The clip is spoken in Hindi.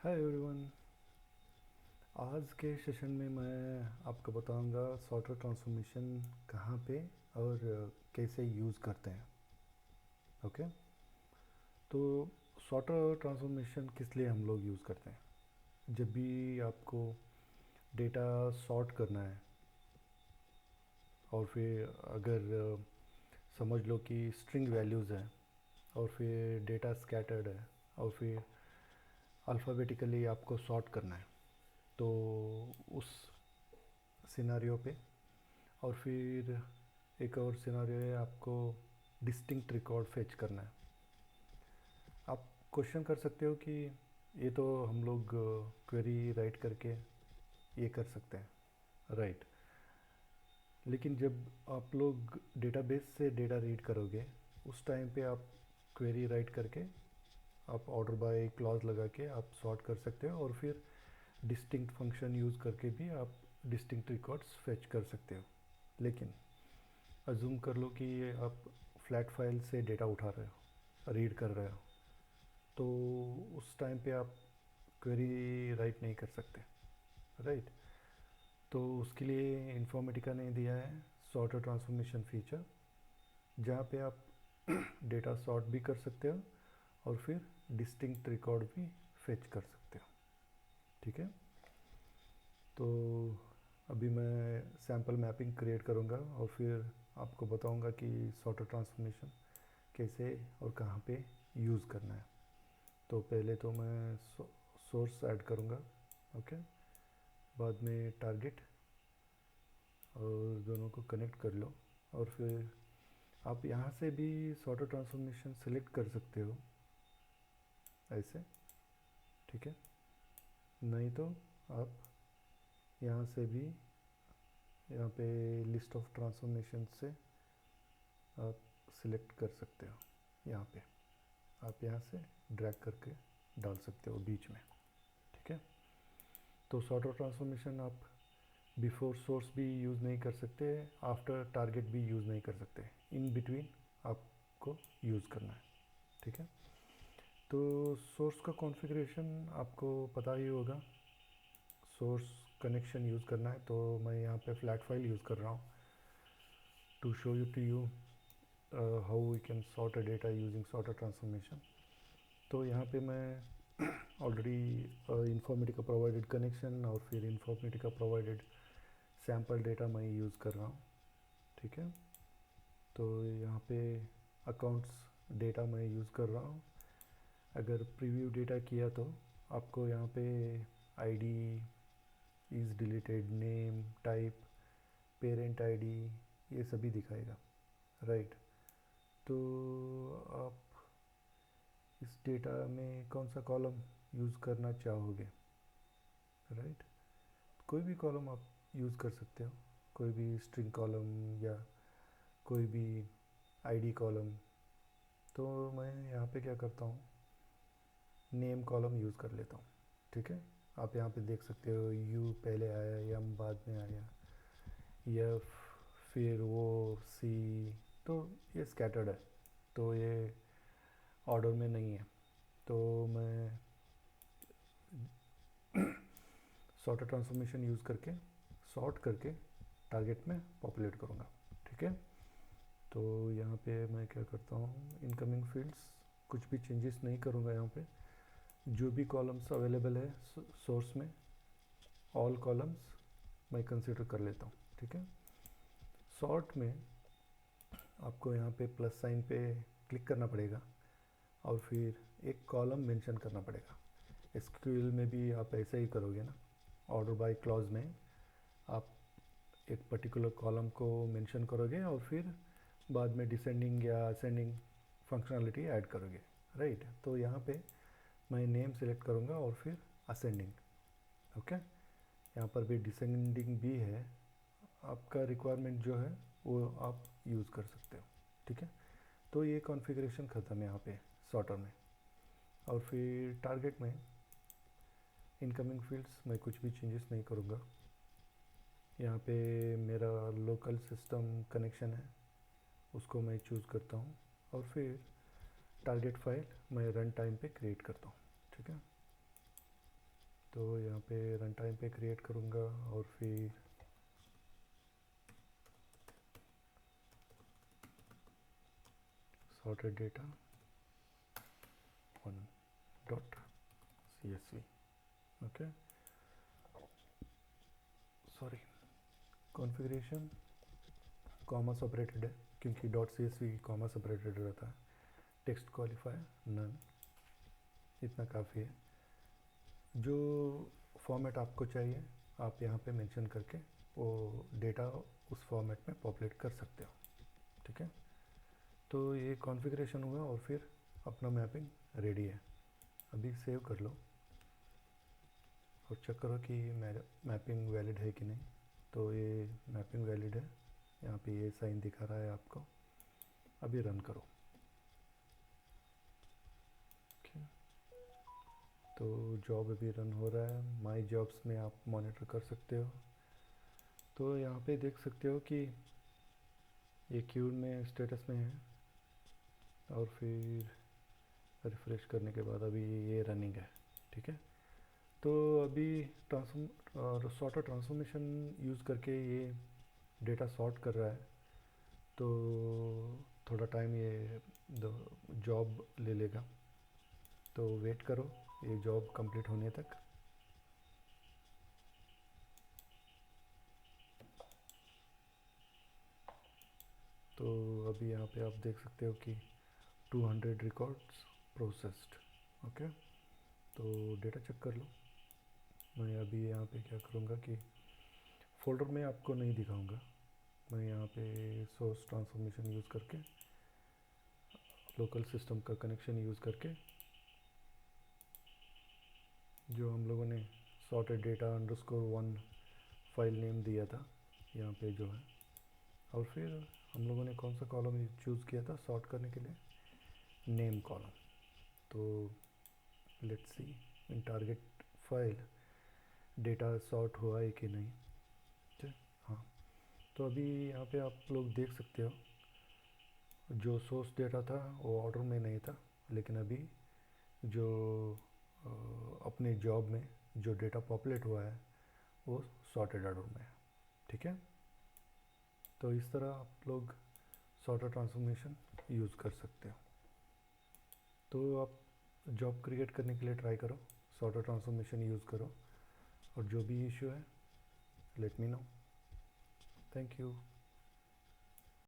Hi everyone. आज के सेशन में मैं आपको बताऊंगा सॉफ्टवेयर ट्रांसफॉर्मेशन कहाँ पे और कैसे यूज़ करते हैं। ओके, तो सॉफ्टवेयर ट्रांसफॉर्मेशन किस लिए हम लोग यूज़ करते हैं? जब भी आपको डेटा सॉर्ट करना है और फिर अगर समझ लो कि स्ट्रिंग वैल्यूज़ हैं और फिर डेटा स्कैटर्ड है और फिर अल्फ़ाबेटिकली आपको सॉर्ट करना है, तो उस सिनारियो पे और फिर एक और सिनारियो है आपको डिस्टिंक्ट रिकॉर्ड फेच करना है। आप क्वेश्चन कर सकते हो कि ये तो हम लोग क्वेरी राइट करके ये कर सकते हैं, राइट। लेकिन जब आप लोग डेटाबेस से डेटा रीड करोगे उस टाइम पे आप क्वेरी राइट करके आप ऑर्डर बाय क्लॉज लगा के आप सॉर्ट कर सकते हो और फिर डिस्टिंक्ट फंक्शन यूज़ करके भी आप डिस्टिंक्ट रिकॉर्ड्स फेच कर सकते हो। लेकिन अज्यूम कर लो कि ये आप फ्लैट फाइल से डेटा उठा रहे हो, रीड कर रहे हो, तो उस टाइम पे आप क्वेरी राइट नहीं कर सकते, राइट। तो उसके लिए इन्फॉर्मेटिका ने दिया है सॉर्टर ट्रांसफॉर्मेशन फीचर, जहाँ पे आप डेटा सॉर्ट भी कर सकते हो और फिर डिस्टिंक्ट रिकॉर्ड भी फेच कर सकते हो। ठीक है, तो अभी मैं सैम्पल मैपिंग क्रिएट करूँगा और फिर आपको बताऊँगा कि सॉर्टर ट्रांसफॉर्मेशन कैसे और कहाँ पे यूज़ करना है। तो पहले तो मैं सोर्स ऐड करूँगा, ओके, बाद में टारगेट, और दोनों को कनेक्ट कर लो। और फिर आप यहाँ से भी सॉर्टर ट्रांसफॉर्मेशन सेलेक्ट कर सकते हो ऐसे, ठीक है। नहीं तो आप यहाँ से भी यहाँ पे लिस्ट ऑफ ट्रांसफॉर्मेशन से आप सिलेक्ट कर सकते हो। यहाँ पे आप यहाँ से ड्रैग करके डाल सकते हो बीच में, ठीक है। तो सॉर्टर ट्रांसफॉर्मेशन आप बिफोर सोर्स भी यूज़ नहीं कर सकते, आफ्टर टारगेट भी यूज़ नहीं कर सकते, इन बिटवीन आपको यूज़ करना है, ठीक है। तो सोर्स का कॉन्फ़िगरेशन आपको पता ही होगा। सोर्स कनेक्शन यूज़ करना है, तो मैं यहाँ पे फ्लैट फाइल यूज़ कर रहा हूँ to show you how we can sort a data using sorter transformation. तो यहाँ पे मैं ऑलरेडी इन्फॉर्मेटिका प्रोवाइडेड कनेक्शन और फिर इन्फॉर्मेटिका प्रोवाइडेड सैम्पल डेटा मैं यूज़ कर रहा हूँ, ठीक है। तो यहाँ पे अकाउंट्स डेटा मैं यूज़ कर रहा हूँ। अगर प्रीव्यू डेटा किया तो आपको यहाँ पे ID is deleted, name, type, parent ID, ये सभी दिखाएगा, राइट। तो आप इस डेटा में कौन सा कॉलम यूज़ करना चाहोगे, राइट। कोई भी कॉलम आप यूज़ कर सकते हो, कोई भी स्ट्रिंग कॉलम या कोई भी आईडी कॉलम। तो मैं यहाँ पे क्या करता हूँ, नेम कॉलम यूज़ कर लेता हूँ, ठीक है। आप यहाँ पे देख सकते हो यू पहले आया, एम बाद में आया, एफ, फिर वो सी। तो ये स्कैटर्ड है, तो ये ऑर्डर में नहीं है। तो मैं सॉर्टर ट्रांसफॉर्मेशन यूज़ करके सॉर्ट करके टारगेट में पॉपुलेट करूँगा, ठीक है। तो यहाँ पे मैं क्या करता हूँ, इनकमिंग फील्ड्स कुछ भी चेंजेस नहीं करूँगा। यहाँ पे जो भी कॉलम्स अवेलेबल है सोर्स में, ऑल कॉलम्स मैं कंसिडर कर लेता हूँ, ठीक है। सॉर्ट में आपको यहाँ पे प्लस साइन पे क्लिक करना पड़ेगा और फिर एक कॉलम मेंशन करना पड़ेगा। एसक्यूएल में भी आप ऐसा ही करोगे ना, ऑर्डर बाय क्लॉज में आप एक पर्टिकुलर कॉलम को मेंशन करोगे और फिर बाद में डिसेंडिंग या असेंडिंग फंक्शनलिटी ऐड करोगे, राइट। तो यहाँ पे मैं नेम सेलेक्ट करूँगा और फिर असेंडिंग, ओके। यहाँ पर भी डिसेंडिंग भी है, आपका रिक्वायरमेंट जो है वो आप यूज़ कर सकते हो, ठीक है। तो ये कॉन्फ़िगरेशन ख़त्म है यहाँ पे सॉर्टर में। और फिर टारगेट में इनकमिंग फील्ड्स मैं कुछ भी चेंजेस नहीं करूँगा। यहाँ पे मेरा लोकल सिस्टम कनेक्शन है, उसको मैं चूज़ करता हूँ और फिर टारगेट फाइल मैं रन टाइम पे क्रिएट करता हूँ, ठीक है। तो यहाँ पे रन टाइम पे क्रिएट करूँगा और फिर sorted data on dot CSV। Okay, sorry, configuration comma separated है क्योंकि डॉट CSV कॉमा सेपरेटेड रहता है। टेक्स्ट क्वालिफायर नन, इतना काफ़ी है। जो फॉर्मेट आपको चाहिए आप यहाँ पे मेंशन करके वो डेटा उस फॉर्मेट में पॉपुलेट कर सकते हो। ठीक है, तो ये कॉन्फ़िगरेशन हुआ और फिर अपना मैपिंग रेडी है। अभी सेव कर लो और चेक करो कि मैपिंग वैलिड है कि नहीं। तो ये मैपिंग वैलिड है, यहाँ पे ये साइन दिखा रहा है आपको। अभी रन करो। तो जॉब अभी रन हो रहा है, माई जॉब्स में आप मॉनिटर कर सकते हो। तो यहाँ पे देख सकते हो कि ये क्यूड में स्टेटस में है और फिर रिफ्रेश करने के बाद अभी ये रनिंग है। ठीक है, तो अभी ट्रांसफॉर्म और सॉर्टर ट्रांसफॉर्मेशन यूज़ करके ये डेटा सॉर्ट कर रहा है। तो थोड़ा टाइम ये जॉब ले लेगा, तो वेट करो ये जॉब कंप्लीट होने तक। तो अभी यहाँ पे आप देख सकते हो कि 200 रिकॉर्ड्स प्रोसेस्ड। ओके, तो डेटा चेक कर लो। मैं अभी यहाँ पे क्या करूँगा कि फोल्डर में आपको नहीं दिखाऊंगा, मैं यहाँ पे सोर्स ट्रांसफॉर्मेशन यूज़ करके लोकल सिस्टम का कनेक्शन यूज़ करके जो हम लोगों ने सॉर्टेड डेटा _1 फाइल नेम दिया था यहाँ पे जो है, और फिर हम लोगों ने कौन सा कॉलम चूज़ किया था सॉर्ट करने के लिए, नेम कॉलम। तो let's see in target file data sort हुआ है कि नहीं। ठीक, हाँ, तो अभी यहाँ पे आप लोग देख सकते हो जो सोर्स डेटा था वो ऑर्डर में नहीं था, लेकिन अभी जो अपने जॉब में जो डेटा पॉपुलेट हुआ है वो सॉर्टेड ऑर्डर में है। ठीक है, तो इस तरह आप लोग सॉर्टर ट्रांसफॉर्मेशन यूज़ कर सकते हो। तो आप जॉब क्रिएट करने के लिए ट्राई करो, सॉर्टर ट्रांसफॉर्मेशन यूज़ करो, और जो भी इशू है let me know. Thank you.